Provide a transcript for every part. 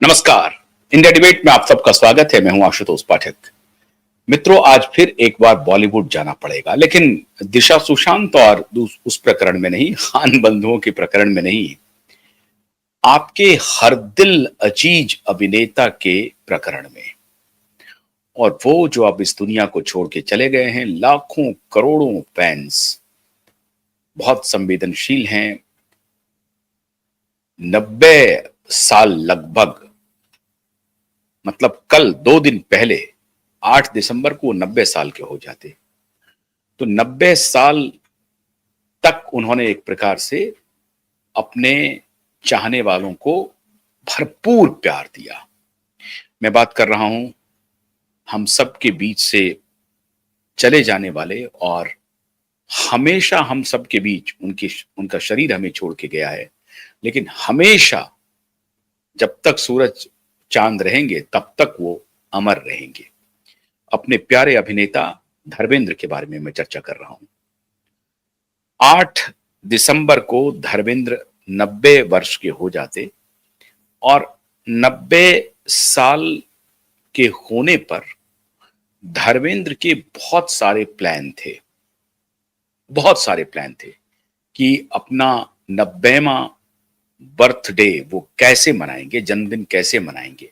नमस्कार। India debate में आप सबका स्वागत है। मैं हूं आशुतोष पाठक। मित्रों, आज फिर एक बार बॉलीवुड जाना पड़ेगा, लेकिन दिशा सुशांत और उस प्रकरण में नहीं, खान बंधुओं के प्रकरण में नहीं, आपके हर दिल अजीज अभिनेता के प्रकरण में। और वो जो अब इस दुनिया को छोड़ के चले गए हैं, लाखों करोड़ों फैंस बहुत संवेदनशील हैं। 90 साल लगभग, मतलब कल 2 दिन पहले 8 दिसंबर को 90 साल के हो जाते। तो 90 साल तक उन्होंने एक प्रकार से अपने चाहने वालों को भरपूर प्यार दिया। मैं बात कर रहा हूं हम सब के बीच से चले जाने वाले, और हमेशा हम सब के बीच उनका शरीर हमें छोड़ के गया है, लेकिन हमेशा जब तक सूरज चांद रहेंगे तब तक वो अमर रहेंगे। अपने प्यारे अभिनेता धर्मेंद्र के बारे में मैं चर्चा कर रहा हूं। 8 दिसंबर को धर्मेंद्र 90 वर्ष के हो जाते, और 90 साल के होने पर धर्मेंद्र के बहुत सारे प्लान थे। बहुत सारे प्लान थे कि अपना 90वां बर्थडे वो कैसे मनाएंगे, जन्मदिन कैसे मनाएंगे।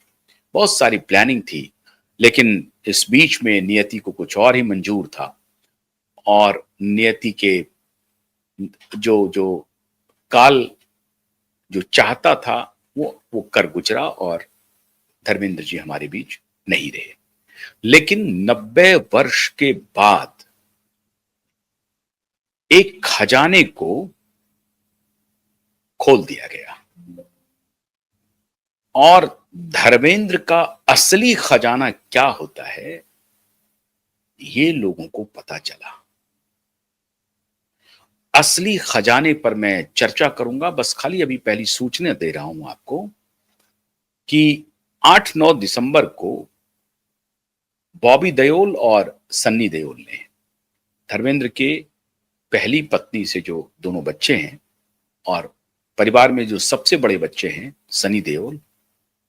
बहुत सारी प्लानिंग थी, लेकिन इस बीच में नियति को कुछ और ही मंजूर था, और नियति के जो जो काल जो चाहता था वो कर गुजरा, और धर्मेंद्र जी हमारे बीच नहीं रहे। लेकिन 90 वर्ष के बाद एक खजाने को खोल दिया गया, और धर्मेंद्र का असली खजाना क्या होता है ये लोगों को पता चला। असली खजाने पर मैं चर्चा करूंगा, बस खाली अभी पहली सूचना दे रहा हूं आपको कि 8-9 दिसंबर को बॉबी देओल और सन्नी देओल ने धर्मेंद्र के पहली पत्नी से जो दोनों बच्चे हैं, और परिवार में जो सबसे बड़े बच्चे हैं सनी देओल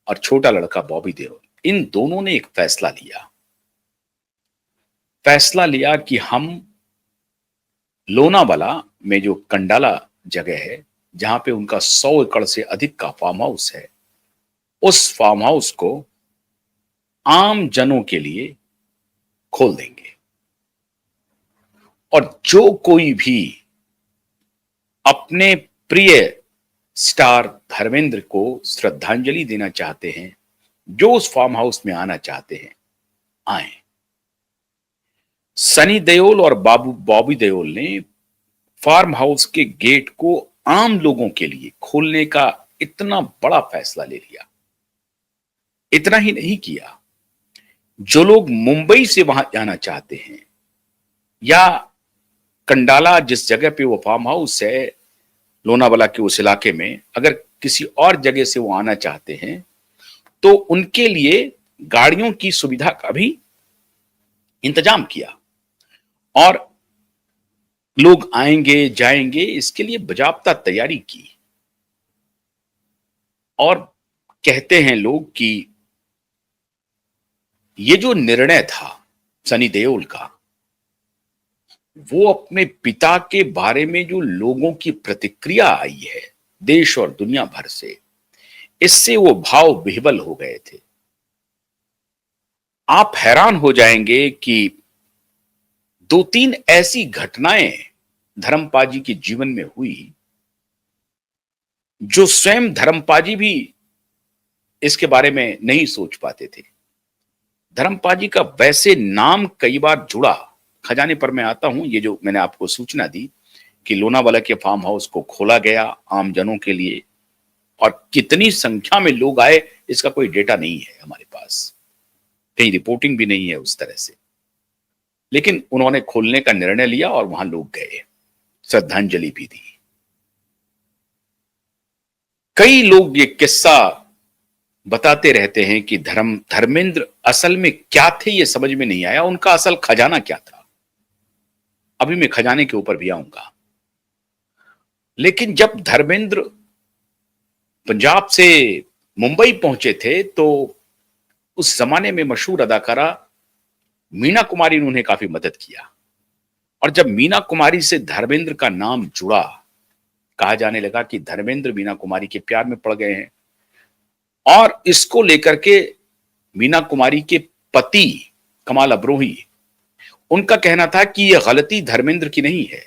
और छोटा लड़का बॉबी देओल, इन दोनों ने एक फैसला लिया कि हम लोनावाला में जो कंडाला जगह है, जहां पे उनका 100 एकड़ से अधिक का फार्म हाउस है, उस फार्म हाउस को आम जनों के लिए खोल देंगे। और जो कोई भी अपने प्रिय स्टार धर्मेंद्र को श्रद्धांजलि देना चाहते हैं, जो उस फार्म हाउस में आना चाहते हैं, आए। सनी देओल और बॉबी देओल ने फार्म हाउस के गेट को आम लोगों के लिए खोलने का इतना बड़ा फैसला ले लिया। इतना ही नहीं किया, जो लोग मुंबई से वहां जाना चाहते हैं, या कंडाला जिस जगह पे वो फार्म हाउस है लोनावाला के उस इलाके में, अगर किसी और जगह से वो आना चाहते हैं तो उनके लिए गाड़ियों की सुविधा का भी इंतजाम किया, और लोग आएंगे जाएंगे इसके लिए बाजाबता तैयारी की। और कहते हैं लोग कि ये जो निर्णय था सनी देओल का, वो अपने पिता के बारे में जो लोगों की प्रतिक्रिया आई है देश और दुनिया भर से, इससे वो भाव विह्वल हो गए थे। आप हैरान हो जाएंगे कि 2-3 ऐसी घटनाएं धर्मपाजी के जीवन में हुई जो स्वयं धर्मपाजी भी इसके बारे में नहीं सोच पाते थे। धर्मपाजी का वैसे नाम कई बार जुड़ा, खजाने पर मैं आता हूं। ये जो मैंने आपको सूचना दी कि लोनावाला के फार्म हाउस को खोला गया आम जनों के लिए, और कितनी संख्या में लोग आए इसका कोई डेटा नहीं है हमारे पास, कहीं रिपोर्टिंग भी नहीं है उस तरह से। लेकिन उन्होंने खोलने का निर्णय लिया और वहां लोग गए, श्रद्धांजलि भी दी। कई लोग ये किस्सा बताते रहते हैं कि धर्मेंद्र असल में क्या थे ये समझ में नहीं आया, उनका असल खजाना क्या था। अभी मैं खजाने के ऊपर भी आऊंगा। लेकिन जब धर्मेंद्र पंजाब से मुंबई पहुंचे थे तो उस जमाने में मशहूर अदाकारा मीना कुमारी ने उन्हें काफी मदद किया। और जब मीना कुमारी से धर्मेंद्र का नाम जुड़ा, कहा जाने लगा कि धर्मेंद्र मीना कुमारी के प्यार में पड़ गए हैं। और इसको लेकर के मीना कुमारी के पति कमाल अब्रोही, उनका कहना था कि यह गलती धर्मेंद्र की नहीं है,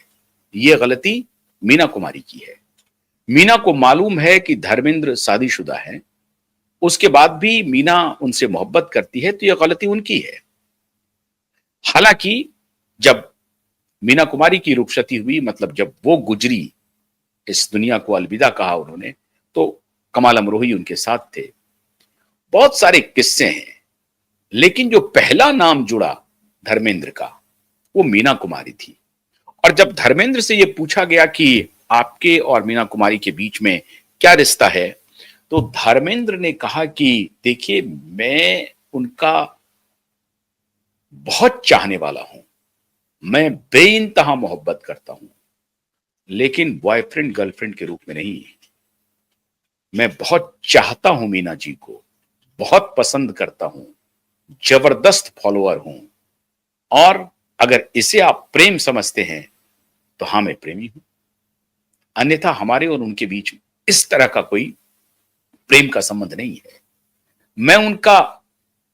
यह गलती मीना कुमारी की है। मीना को मालूम है कि धर्मेंद्र शादीशुदा है, उसके बाद भी मीना उनसे मोहब्बत करती है, तो यह गलती उनकी है। हालांकि जब मीना कुमारी की रुखसती हुई, मतलब जब वो गुजरी, इस दुनिया को अलविदा कहा उन्होंने, तो कमाल अमरोही उनके साथ थे। बहुत सारे किस्से हैं, लेकिन जो पहला नाम जुड़ा धर्मेंद्र का, वो मीना कुमारी थी। और जब धर्मेंद्र से यह पूछा गया कि आपके और मीना कुमारी के बीच में क्या रिश्ता है, तो धर्मेंद्र ने कहा कि देखिए, मैं उनका बहुत चाहने वाला हूं, मैं बेइंतहा मोहब्बत करता हूं, लेकिन बॉयफ्रेंड गर्लफ्रेंड के रूप में नहीं। मैं बहुत चाहता हूं मीना जी को, बहुत पसंद करता हूं, जबरदस्त फॉलोअर हूं, और अगर इसे आप प्रेम समझते हैं तो हां, मैं प्रेमी हूं, अन्यथा हमारे और उनके बीच इस तरह का कोई प्रेम का संबंध नहीं है। मैं उनका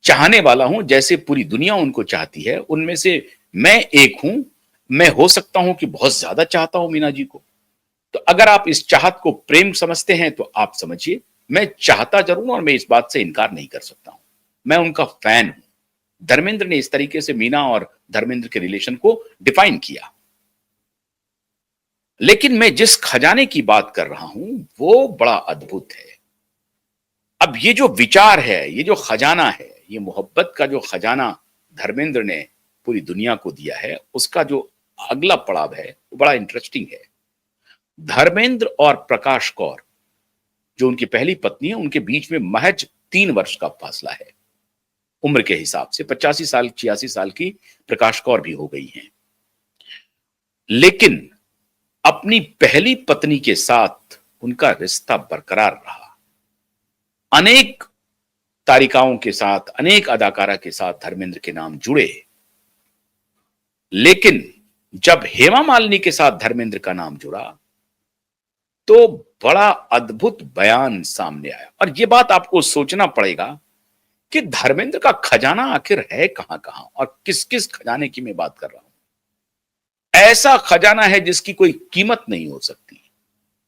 चाहने वाला हूं, जैसे पूरी दुनिया उनको चाहती है, उनमें से मैं एक हूं। मैं हो सकता हूं कि बहुत ज्यादा चाहता हूं मीना जी को, तो अगर आप इस चाहत को प्रेम समझते हैं तो आप समझिए, मैं चाहता जरूर और मैं इस बात से इनकार नहीं कर सकता हूं, मैं उनका फैन हूं। धर्मेंद्र ने इस तरीके से मीना और धर्मेंद्र के रिलेशन को डिफाइन किया। लेकिन मैं जिस खजाने की बात कर रहा हूं वो बड़ा अद्भुत है। अब ये जो विचार है, ये जो खजाना है, ये मोहब्बत का जो खजाना धर्मेंद्र ने पूरी दुनिया को दिया है, उसका जो अगला पड़ाव है वो बड़ा इंटरेस्टिंग है। धर्मेंद्र और प्रकाश कौर, जो उनकी पहली पत्नी है, उनके बीच में महज 3 वर्ष का फासला है। उम्र के हिसाब से 85 साल 86 साल की प्रकाश कौर भी हो गई हैं। लेकिन अपनी पहली पत्नी के साथ उनका रिश्ता बरकरार रहा। अनेक तारिकाओं के साथ, अनेक अदाकारा के साथ धर्मेंद्र के नाम जुड़े, लेकिन जब हेमा मालिनी के साथ धर्मेंद्र का नाम जुड़ा तो बड़ा अद्भुत बयान सामने आया। और यह बात आपको सोचना पड़ेगा कि धर्मेंद्र का खजाना आखिर है कहां कहां, और किस किस खजाने की मैं बात कर रहा हूं। ऐसा खजाना है जिसकी कोई कीमत नहीं हो सकती।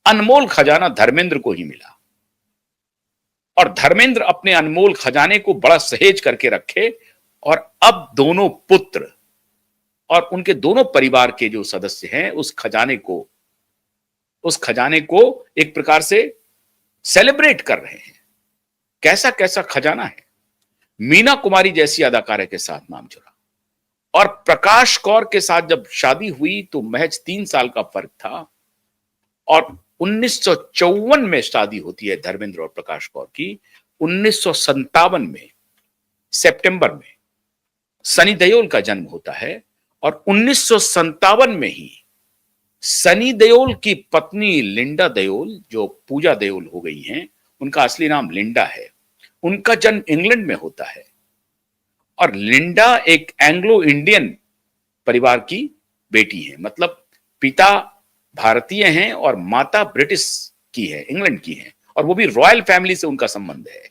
अनमोल खजाना धर्मेंद्र को ही मिला, और धर्मेंद्र अपने अनमोल खजाने को बड़ा सहेज करके रखे। और अब दोनों पुत्र और उनके दोनों परिवार के जो सदस्य हैं उस खजाने को एक प्रकार से सेलिब्रेट कर रहे हैं। कैसा कैसा खजाना है। मीना कुमारी जैसी अदाकारा के साथ नाम जुड़ा, और प्रकाश कौर के साथ जब शादी हुई तो महज 3 साल का फर्क था, और 1954 में शादी होती है धर्मेंद्र और प्रकाश कौर की। 1957 में सितंबर में सनी देओल का जन्म होता है, और 1957 में ही सनी देओल की पत्नी लिंडा देओल, जो पूजा देओल हो गई हैं, उनका असली नाम लिंडा है, उनका जन्म इंग्लैंड में होता है। और लिंडा एक एंग्लो इंडियन परिवार की बेटी है, मतलब पिता भारतीय हैं और माता ब्रिटिश की है, इंग्लैंड की है, और वो भी रॉयल फैमिली से उनका संबंध है।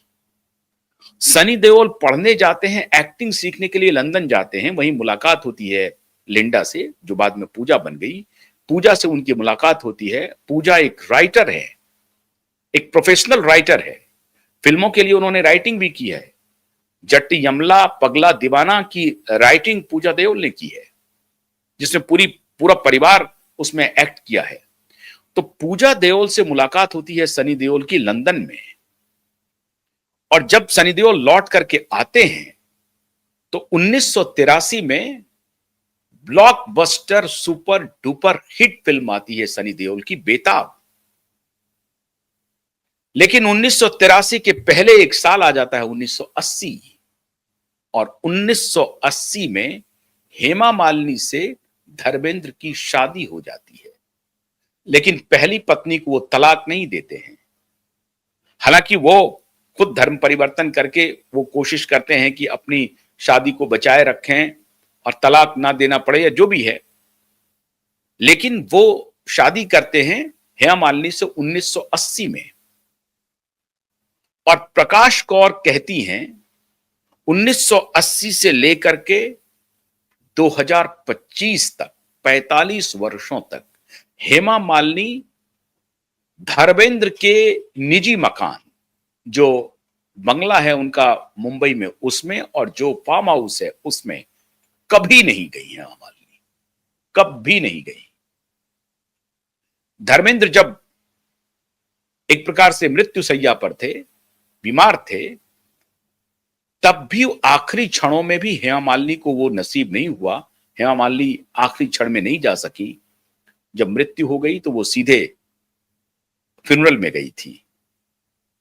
सनी देओल पढ़ने जाते हैं, एक्टिंग सीखने के लिए लंदन जाते हैं, वहीं मुलाकात होती है लिंडा से, जो बाद में पूजा बन गई। पूजा से उनकी मुलाकात होती है। पूजा एक राइटर है, एक प्रोफेशनल राइटर है, फिल्मों के लिए उन्होंने राइटिंग भी की है। जट्टी यमला, पगला दीवाना की राइटिंग पूजा देओल ने की है, जिसमें पूरा परिवार उसमें एक्ट किया है। तो पूजा देओल से मुलाकात होती है सनी देओल की लंदन में, और जब सनी देओल लौट करके आते हैं तो 1983 में blockbuster super duper hit film आती है सनी देओल की, बेताब। लेकिन 1983 के पहले एक साल आ जाता है 1980, और 1980 में हेमा मालिनी से धर्मेंद्र की शादी हो जाती है। लेकिन पहली पत्नी को वो तलाक नहीं देते हैं। हालांकि वो खुद धर्म परिवर्तन करके वो कोशिश करते हैं कि अपनी शादी को बचाए रखें और तलाक ना देना पड़े या जो भी है, लेकिन वो शादी करते हैं हेमा मालिनी से 1980 में। और प्रकाश कौर कहती हैं 1980 से लेकर के 2025 तक 45 वर्षों तक हेमा मालिनी धर्मेंद्र के निजी मकान, जो बंगला है उनका मुंबई में, उसमें, और जो फार्म हाउस है उसमें कभी नहीं गई है हेमा मालिनी, कभी नहीं गई। धर्मेंद्र जब एक प्रकार से मृत्यु शैया पर थे, बीमार थे, तब भी आखिरी क्षणों में भी हेमा मालिनी को वो नसीब नहीं हुआ। हेमा मालिनी आखिरी क्षण में नहीं जा सकी। जब मृत्यु हो गई तो वो सीधे फ्यूनरल में गई थी।